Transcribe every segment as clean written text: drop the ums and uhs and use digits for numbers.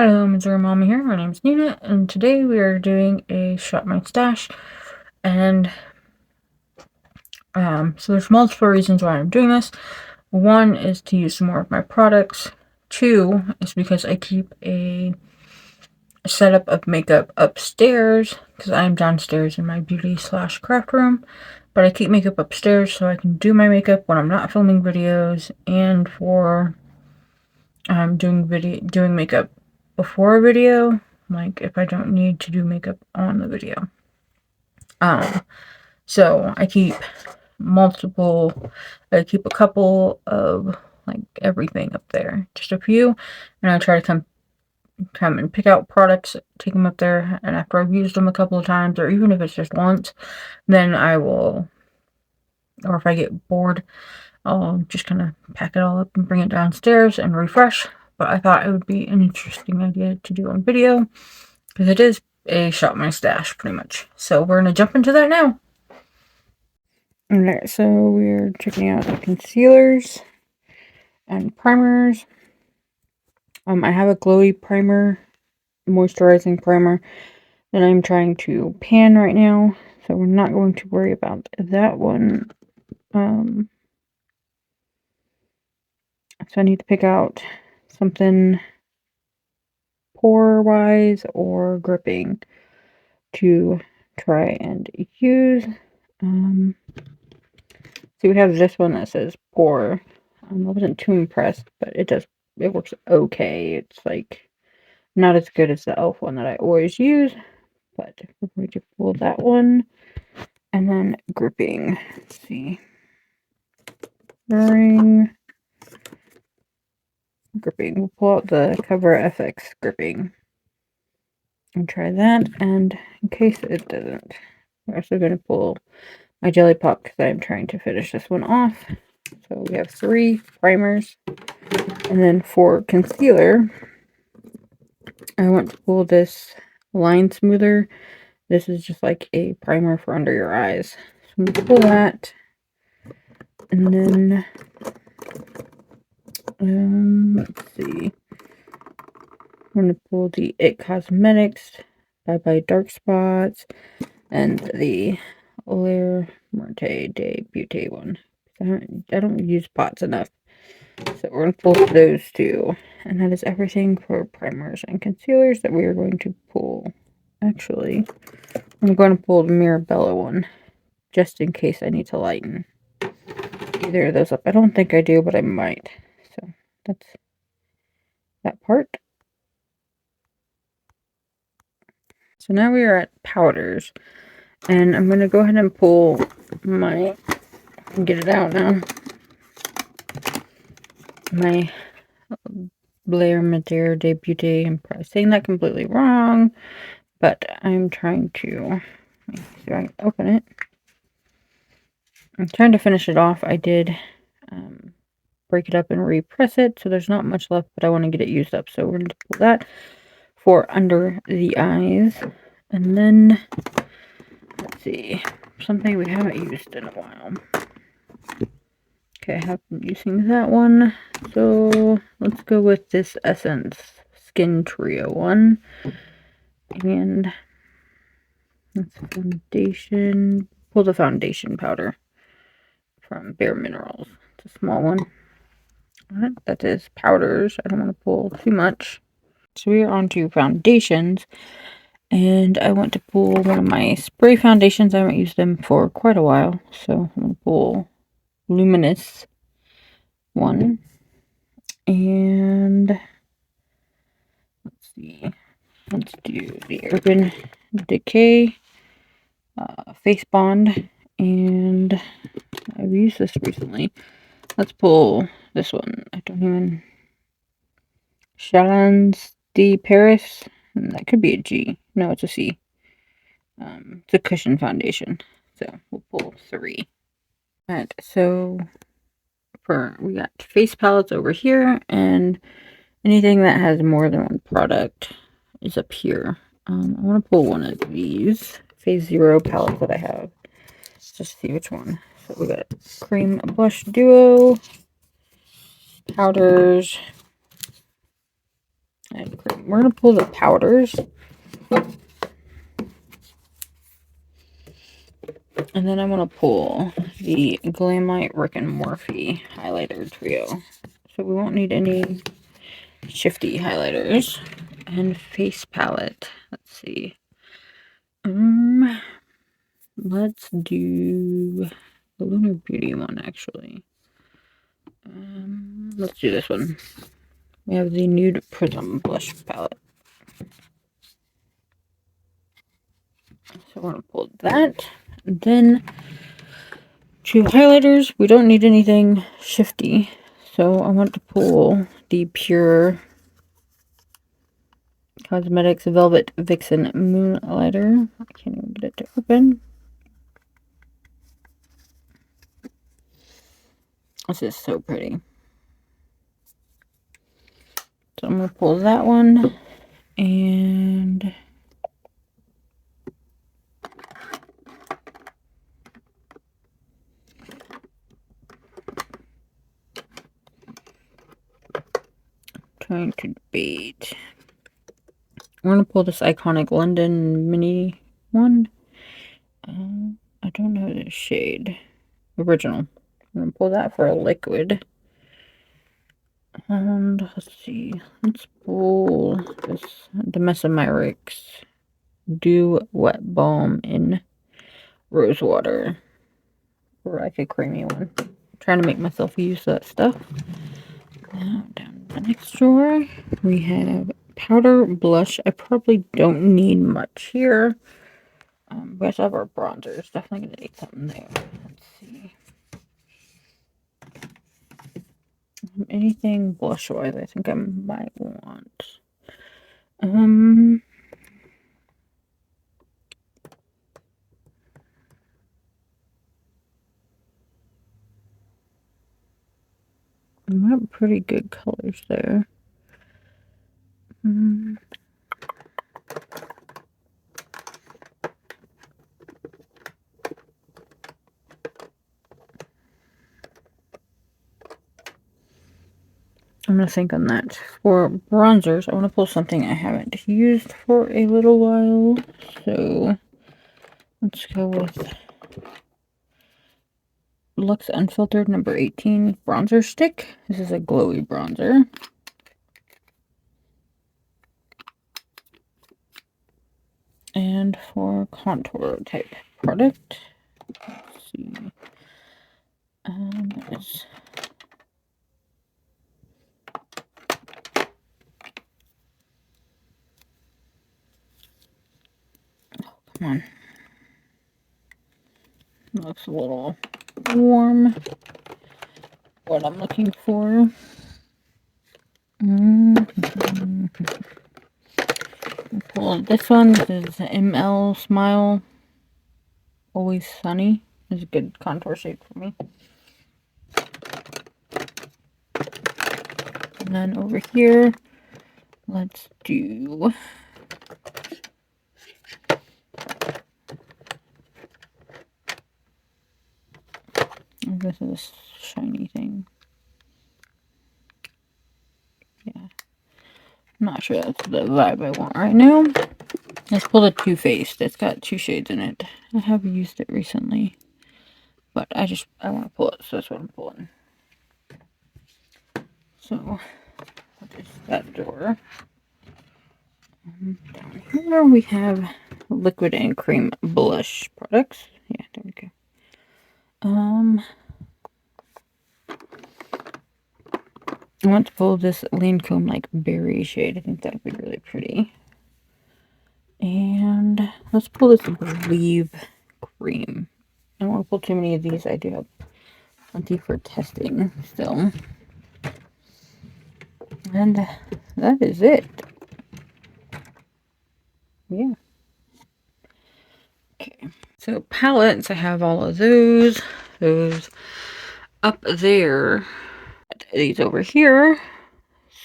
Hello, Missouri Mama here. My name is Nina, and today we are doing a Shop My Stash. And so there's multiple reasons why I'm doing this. One is to use some more of my products. Two is because I keep a setup of makeup upstairs because I'm downstairs in my beauty/craft room. But I keep makeup upstairs so I can do my makeup when I'm not filming videos, and for doing makeup before a video, like if I don't need to do makeup on the video. So I keep a couple of like everything up there, just a few, and I try to come and pick out products, take them up there, and after I've used them a couple of times, or even if it's just once, then I will, or if I get bored, I'll just kind of pack it all up and bring it downstairs and refresh. But I thought it would be an interesting idea to do on video because it is a Shop My Stash pretty much. So we're gonna jump into that now. Alright, so we're checking out the concealers and primers. I have a glowy primer, moisturizing primer that I'm trying to pan right now, so we're not going to worry about that one. So I need to pick out something pore-wise or gripping to try and use. So we have this one that says pore. I wasn't too impressed, but it works okay. It's like not as good as the e.l.f. one that I always use, but we're going to pull that one. And then gripping. Let's see. Gripping. We'll pull out the Cover FX gripping. And try that. And in case it doesn't, we're also going to pull my Jelly Pop because I'm trying to finish this one off. So we have 3 primers. And then for concealer, I want to pull this line smoother. This is just like a primer for under your eyes. So I'm going to pull that. And then, let's see. I'm going to pull the It Cosmetics Bye Bye Dark Spots and the L'air Morte de Beauté one. I don't use pots enough. So we're going to pull those 2. And that is everything for primers and concealers that we are going to pull. Actually, I'm going to pull the Mirabella one just in case I need to lighten either of those up. I don't think I do, but I might. So that's that part. So now we are at powders. And I'm going to go ahead and pull get it out now. My L'air Morte de Beauté. I'm probably saying that completely wrong, but I'm trying to see if I can open it. I'm trying to finish it off. I did break it up and repress it, so there's not much left, but I want to get it used up. So we're going to pull that for under the eyes. And then, let's see, something we haven't used in a while. Okay, I have been using that one. So let's go with this Essence Skin Trio one. And that's foundation. Pull the foundation powder from Bare Minerals. It's a small one. Alright, that is powders. I don't want to pull too much. So we are on to foundations. And I want to pull one of my spray foundations. I haven't used them for quite a while. So I'm going to pull Luminous one. And let's see. Let's do the Urban Decay Face Bond. And I've used this recently. Let's pull this one. I don't even... Chalons de Paris. That could be a G. No, it's a C. It's a cushion foundation. So we'll pull 3. Alright, so we got face palettes over here, and anything that has more than one product is up here. I want to pull one of these Phase Zero palettes that I have. Let's just see which one. So we got Cream Blush Duo, powders, and cream. We're going to pull the powders. And then I want to pull the Glamlite Rick and Morphe highlighter trio. So we won't need any shifty highlighters. And face palette. Let's see. Let's do the Lunar Beauty one, actually. Let's do this one. We have the Nude Prism Blush Palette. So we're going to pull that. And then, two highlighters. We don't need anything shifty. So I want to pull the Pure Cosmetics Velvet Vixen Moonlighter. I can't even get it to open. This is so pretty. So I'm going to pull that one. And trying to debate. We're going to pull this Iconic London Mini one. I don't know the shade. Original. I'm going to pull that for a liquid. And let's see. Let's pull this Demesomyrix Dew Wet Balm in Rose Water. Or like a creamy one. I'm trying to make myself use that stuff. Now down the next drawer, we have powder blush. I probably don't need much here. We also have our bronzers. Definitely gonna need something there. Let's see. Anything blush wise, I think I might want. I'm not pretty good colors there. I'm going to think on that. For bronzers, I want to pull something I haven't used for a little while. So, let's go with Lux Unfiltered number 18 bronzer stick. This is a glowy bronzer. And for contour type product, let's see. There's come on. Looks a little warm. What I'm looking for. Well, this one is ML Smile. Always Sunny. It's a good contour shade for me. And then over here, let's do this is a shiny thing. Yeah. I'm not sure that's the vibe I want right now. Let's pull the Too Faced. It's got two shades in it. I have used it recently. But I want to pull it, so that's what I'm pulling. So, what is that door? Down here we have liquid and cream blush products. Yeah, there we go. I want to pull this Lancome like berry shade. I think that would be really pretty. And let's pull this Believe cream. I don't want to pull too many of these. I do have plenty for testing still. And that is it. Yeah. Okay. So palettes, I have all of those. Those up there. These over here.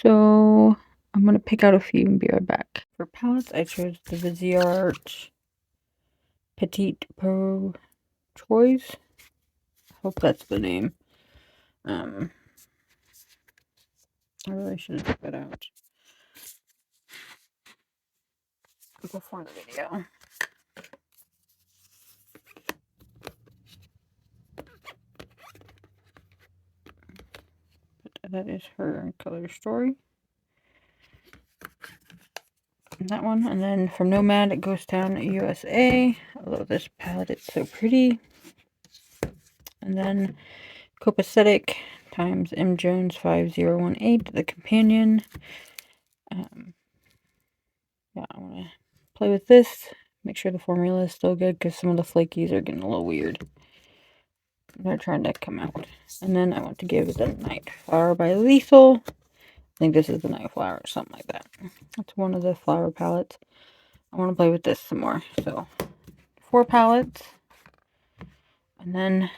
So I'm going to pick out a few and be right back. For palettes, I chose the Viseart Petite Pro Choice. Hope that's the name. I really should have took that out. before the video. But that is her color story. And that one. And then from Nomad, it goes down USA. I love this palette. It's so pretty. And then Copacetic times M. Jones 5018, the companion. Yeah, I want to play with this. Make sure the formula is still good because some of the flakies are getting a little weird. They're trying to come out. And then I want to give the Night Flower by Lethal. I think this is the Night Flower or something like that. That's one of the flower palettes. I want to play with this some more. So 4 palettes. And then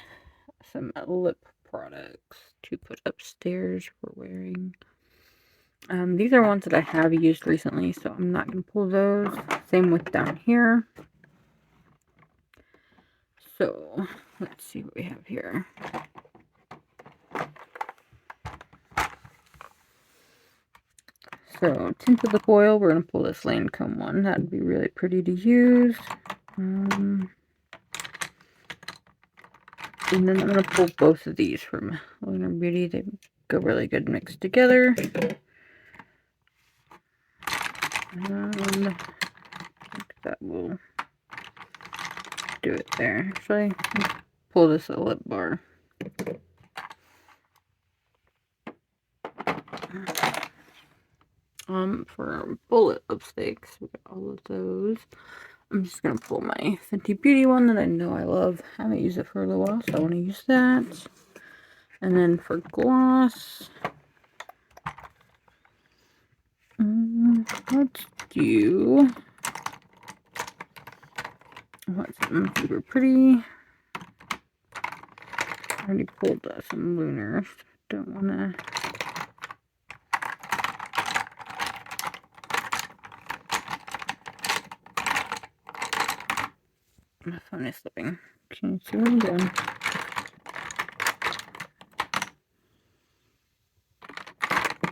some lip products to put upstairs for wearing. These are ones that I have used recently, so I'm not going to pull those. Same with down here. So let's see what we have here. So tinted lip oil, we're going to pull this Lancome one. That'd be really pretty to use. And then I'm going to pull both of these from Lunar Beauty. They go really good mixed together. I think that will do it there. Actually, pull this a lip bar. For bullet lipsticks, we got all of those. I'm just gonna pull my Fenty Beauty one that I know I love. I haven't used it for a little while, so I want to use that. And then for gloss, let's do. I want something super pretty. I already pulled some Lunars. Don't wanna. My phone is slipping. Can you see what I'm doing?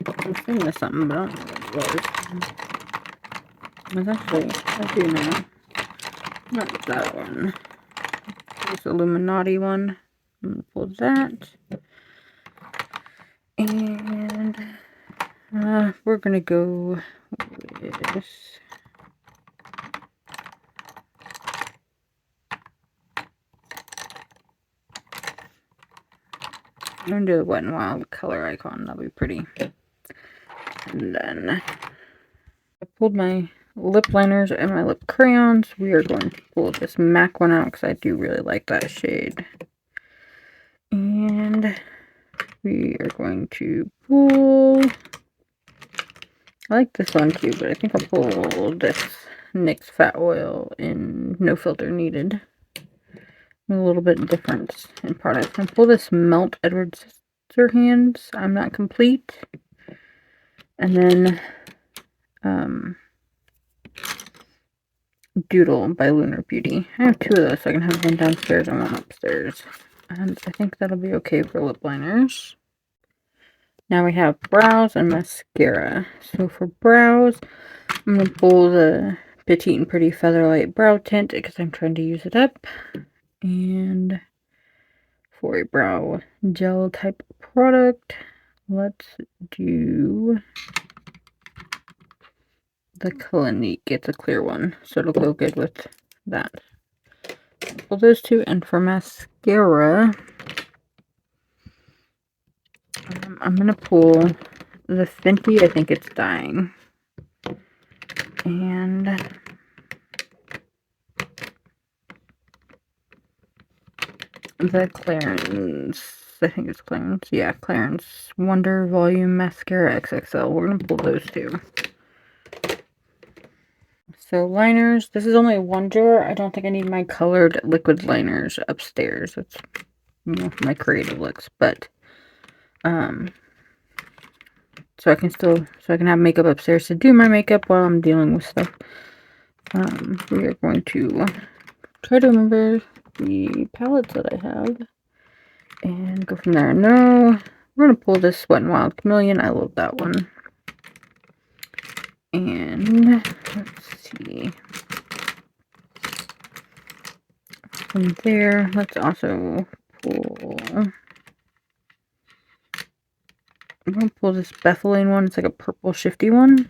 I'm thinking of something, but I don't know what it was. It was actually, I do know. Not that one. This Illuminati one. I'm gonna pull that. And we're gonna go with I'm gonna do the Wet n Wild color icon. That'll be pretty. And then I pulled my lip liners and my lip crayons. We are going to pull this MAC one out because I do really like that shade. And we are going to pull. I like this one too, but I think I'll pull this NYX Fat Oil in No Filter Needed. A little bit different in products. And pull this Melt Edward Scissorhands. I'm Not Complete. And then Doodle by Lunar Beauty. I have 2 of those, so I can have one downstairs and one upstairs. And I think that'll be okay for lip liners. Now we have brows and mascara. So for brows, I'm going to pull the Petite and Pretty Featherlight Brow Tint because I'm trying to use it up. And for a brow gel type product, let's do the Clinique. It's a clear one, so it'll go good with that. Pull those 2, and for mascara, I'm gonna pull the Fenty. I think it's Dying, and the Clarins. I think it's Clarins. Yeah, Clarins Wonder Volume Mascara XXL. We're gonna pull those 2. So liners, this is only 1 drawer. I don't think I need my colored liquid liners upstairs. It's my creative looks, but so I can have makeup upstairs to do my makeup while I'm dealing with stuff. We are going to try to remember the palettes that I have and go from there. No, we're gonna pull this Wet n Wild Chameleon. I love that one. And let's see. from there. Let's also pull... I'm going to pull this Bethlehem one. It's like a purple shifty one.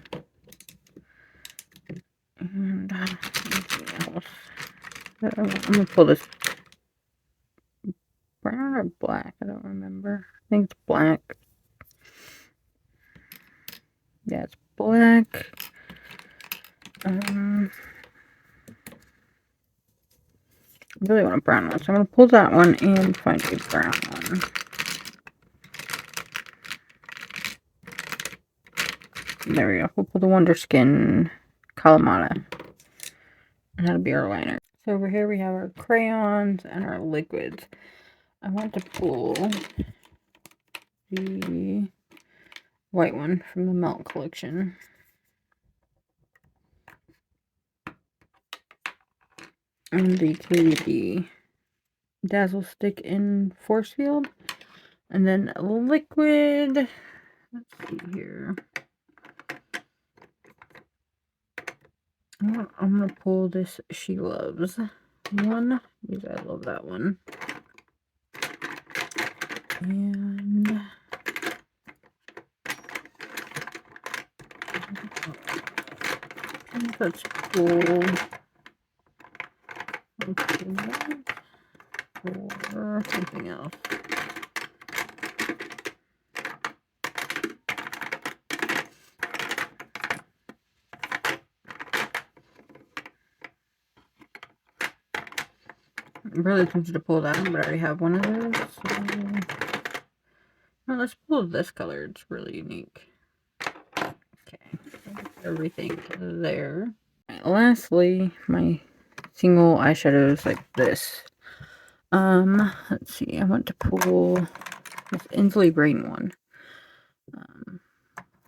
And anything else. I'm going to pull this brown or black. I don't remember. I think it's black. Yeah, it's black. I really want a brown one, so I'm going to pull that one and find a brown one. There we go. We'll pull the Wonder Skin Kalamata. And that'll be our liner. So over here we have our crayons and our liquids. I want to pull the white one from the Melt collection. And the KDP Dazzle Stick in Force Field. And then liquid. Let's see here. I'm going to pull this She Loves one, because I love that one. And let's pull or something else. I'm really tempted to pull that one, but I already have one of those. So... Well, let's pull this color. It's really unique. Okay, everything there. Right, lastly, my single eyeshadows like this. Let's see. I want to pull this Inslee Brain one.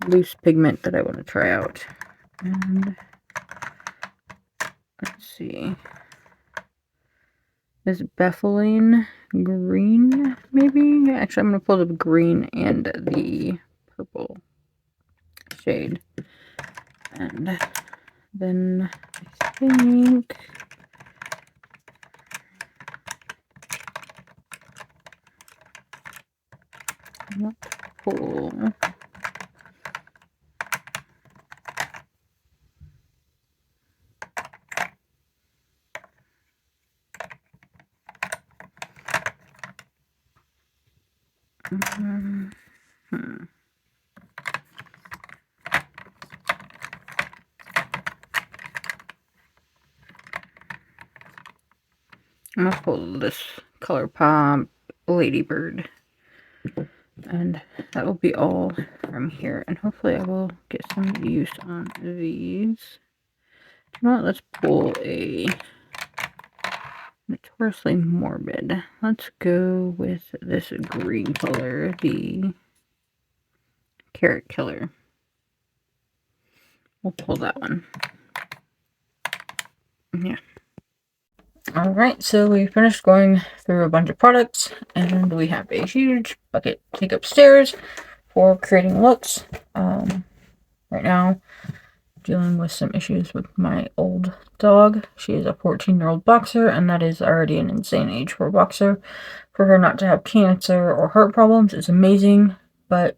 Loose pigment that I want to try out. And let's see. This Bethlehem green, maybe? Actually, I'm going to pull the green and the purple shade. And then I think I want to pull I'm going to pull this ColourPop Ladybird. And that will be all from here. And hopefully I will get some use on these. You know what? Let's pull a Notoriously Morbid. Let's go with this green color, the Carrot Killer. We'll pull that one. Yeah. Alright, so we finished going through a bunch of products, and we have a huge bucket to take upstairs for creating looks. Right now, dealing with some issues with my old dog. She is a 14-year-old boxer, and that is already an insane age for a boxer. For her not to have cancer or heart problems is amazing, but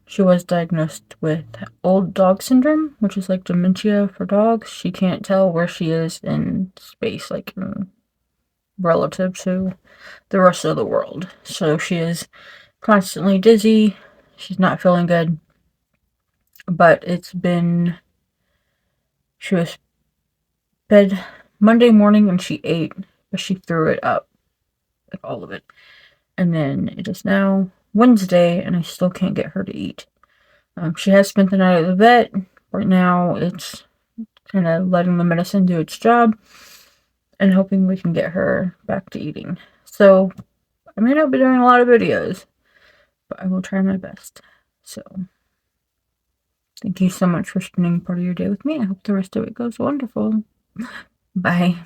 she was diagnosed with old dog syndrome, which is like dementia for dogs. She can't tell where she is in space, like relative to the rest of the world. So she is constantly dizzy. She's not feeling good. But she was fed Monday morning and she ate, but she threw it up, like all of it. And then it is now Wednesday and I still can't get her to eat. She has spent the night at the vet. Right now it's kind of letting the medicine do its job and hoping we can get her back to eating. So I may not be doing a lot of videos, but I will try my best. So thank you so much for spending part of your day with me. I hope the rest of it goes wonderful. Bye.